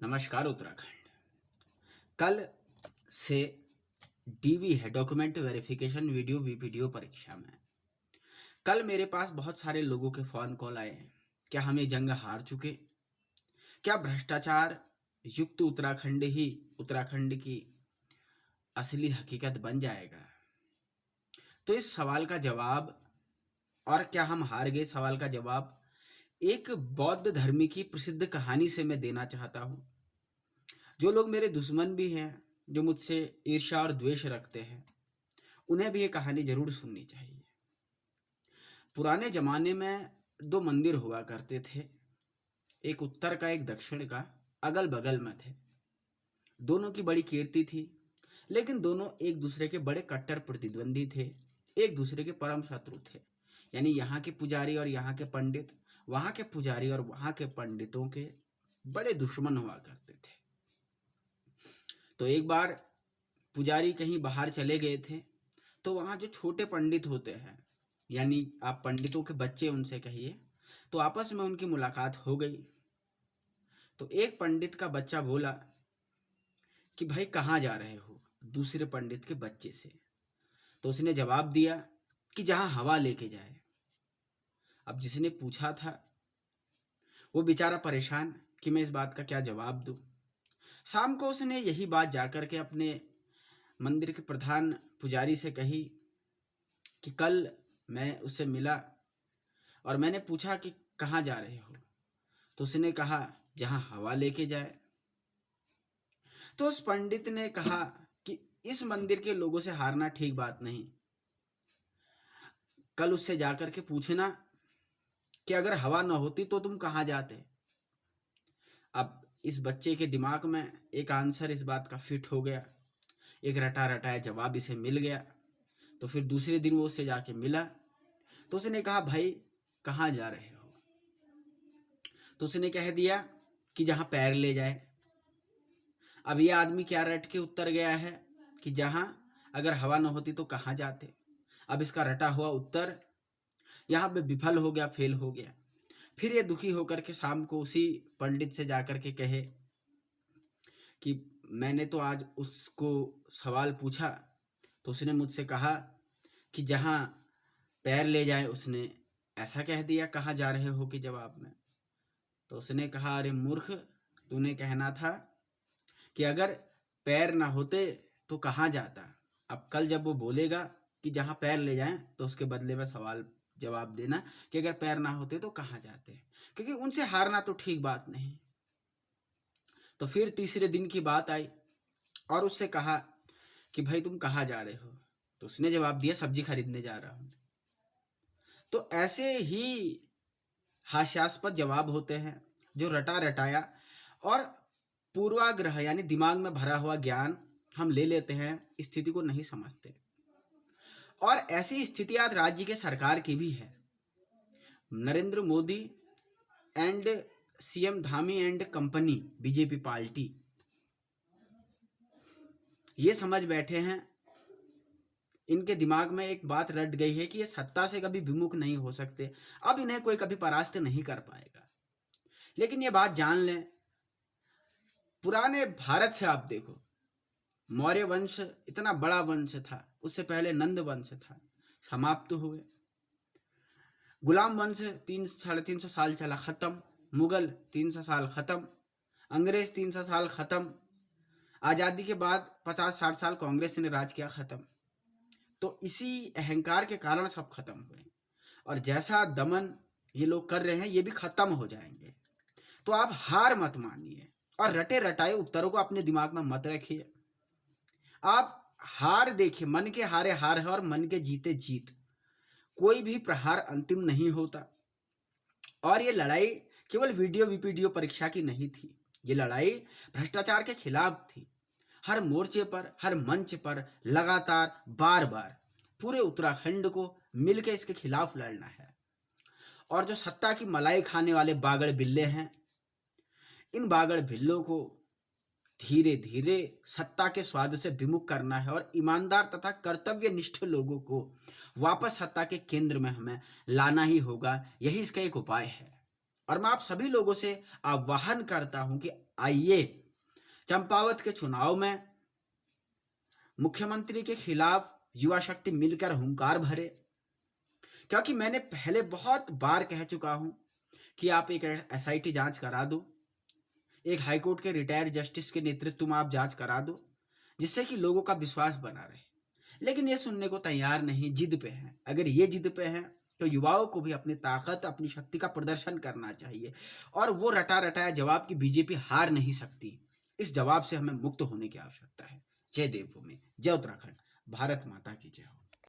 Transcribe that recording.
नमस्कार उत्तराखंड। कल से डीवी है, डॉक्यूमेंट वेरिफिकेशन वीडियो परीक्षा में। कल मेरे पास बहुत सारे लोगों के फोन कॉल आए। क्या हम ये जंग हार चुके? क्या भ्रष्टाचार युक्त उत्तराखंड ही उत्तराखंड की असली हकीकत बन जाएगा? तो इस सवाल का जवाब, और क्या हम हार गए सवाल का जवाब, एक बौद्ध धर्मी की प्रसिद्ध कहानी से मैं देना चाहता हूं। जो लोग मेरे दुश्मन भी हैं, जो मुझसे ईर्ष्या और द्वेष रखते हैं, उन्हें भी ये कहानी जरूर सुननी चाहिए। पुराने जमाने में दो मंदिर हुआ करते थे, एक उत्तर का एक दक्षिण का, अगल बगल में थे। दोनों की बड़ी कीर्ति थी, लेकिन दोनों एक दूसरे के बड़े कट्टर प्रतिद्वंदी थे, एक दूसरे के परम शत्रु थे। यानी यहाँ के पुजारी और यहाँ के पंडित, वहाँ के पुजारी और वहाँ के पंडितों के बड़े दुश्मन हुआ करते थे। तो एक बार पुजारी कहीं बाहर चले गए थे, तो वहाँ जो छोटे पंडित होते हैं, यानी आप पंडितों के बच्चे उनसे कहिए, तो आपस में उनकी मुलाकात हो गई। तो एक पंडित का बच्चा बोला कि भाई कहाँ जा रहे हो, दूसरे पंडित के बच्चे से। तो उसने जवाब दिया कि जहाँ हवा लेके जाए। अब जिसने पूछा था वो बेचारा परेशान कि मैं इस बात का क्या जवाब दूं। शाम को उसने यही बात जाकर के अपने मंदिर के प्रधान पुजारी से कही कि कल मैं उससे मिला और मैंने पूछा कि कहाँ जा रहे हो, तो उसने कहा जहाँ हवा लेके जाए। तो उस पंडित ने कहा कि इस मंदिर के लोगों से हारना ठीक बात नहीं, कल उससे जाकर के पूछना कि अगर हवा न होती तो तुम कहाँ जाते। अब इस बच्चे के दिमाग में एक आंसर इस बात का फिट हो गया, एक रटा रटाया जवाब इसे मिल गया। तो फिर दूसरे दिन वो उससे जाके मिला, तो उसने कहा भाई कहाँ जा रहे हो? तो उसने कह दिया कि जहाँ पैर ले जाए। अब ये आदमी क्या रट के उत्तर गया है कि जहाँ अगर हवा न होती तो कहाँ जाते। अब इसका रटा हुआ उत्तर यहाँ पे विफल हो गया, फेल हो गया। फिर ये दुखी होकर के शाम को उसी पंडित से जाकर के कहे कि मैंने तो आज उसको सवाल पूछा, तो उसने मुझसे कहा कि जहाँ पैर ले जाए, उसने ऐसा कह दिया कहाँ जा रहे हो के जवाब में। तो उसने कहा अरे मूर्ख, तूने कहना था कि अगर पैर ना होते तो कहाँ जाता। अब कल जब वो बोलेगा कि जहाँ पैर ले जाएं, तो उसके बदले में सवाल जवाब देना कि अगर पैर ना होते तो कहाँ जाते, क्योंकि उनसे हारना तो ठीक बात नहीं। तो फिर तीसरे दिन की बात आई और उससे कहा कि भाई तुम कहाँ जा रहे हो? तो उसने जवाब दिया सब्जी खरीदने जा रहा हूं। तो ऐसे ही हास्यास्पद जवाब होते हैं जो रटा रटाया और पूर्वाग्रह यानी दिमाग में भरा हुआ ज्ञान हम ले लेते हैं, स्थिति को नहीं समझते। और ऐसी स्थिति आज राज्य के सरकार की भी है। Narendra Modi and CM Dhami and company BJP party ये समझ बैठे हैं, इनके दिमाग में एक बात रट गई है कि ये सत्ता से कभी विमुख नहीं हो सकते, अब इन्हें कोई कभी परास्त नहीं कर पाएगा। लेकिन ये बात जान लें, पुराने भारत से आप देखो, मौर्य वंश इतना बड़ा वंश था, उससे पहले नंद वंश था, समाप्त हुए। गुलाम वंश 300-350 साल चला, खत्म। मुगल 300 साल खत्म, अंग्रेज 300 साल खत्म, आजादी के बाद 50-60 साल कांग्रेस ने राज किया, खत्म। तो इसी अहंकार के कारण सब खत्म हुए, और जैसा दमन ये लोग कर रहे हैं ये भी खत्म हो जाएंगे। तो आप हार मत मानिए और रटे रटाए उत्तरों को अपने दिमाग में मत रखिए। आप हार देखिए, मन के हारे हार है और मन के जीते जीत। कोई भी प्रहार अंतिम नहीं होता। और ये लड़ाई केवल वीडियो परीक्षा की नहीं थी, ये लड़ाई भ्रष्टाचार के खिलाफ थी। हर मोर्चे पर, हर मंच पर लगातार बार बार पूरे उत्तराखंड को मिलकर इसके खिलाफ लड़ना है। और जो सत्ता की मलाई खाने वाले बागड़ बिल्ले हैं, इन बागड़ बिल्लों को धीरे धीरे सत्ता के स्वाद से विमुख करना है और ईमानदार तथा कर्तव्यनिष्ठ लोगों को वापस सत्ता के केंद्र में हमें लाना ही होगा। यही इसका एक उपाय है। और मैं आप सभी लोगों से आह्वान करता हूं कि आइए चंपावत के चुनाव में मुख्यमंत्री के खिलाफ युवा शक्ति मिलकर हुंकार भरे, क्योंकि मैंने पहले बहुत बार कह चुका हूं कि आप एक एसआईटी जांच करा दो, एक हाईकोर्ट के रिटायर्ड जस्टिस के नेतृत्व में आप जांच करा दो, जिससे कि लोगों का विश्वास बना रहे। लेकिन ये सुनने को तैयार नहीं, जिद पे हैं। अगर ये जिद पे हैं तो युवाओं को भी अपनी ताकत, अपनी शक्ति का प्रदर्शन करना चाहिए, और वो रटा रटाया जवाब की बीजेपी हार नहीं सकती, इस जवाब से हमें मुक्त होने की आवश्यकता है। जय देवभूमि, जय उत्तराखंड, भारत माता की जय हो।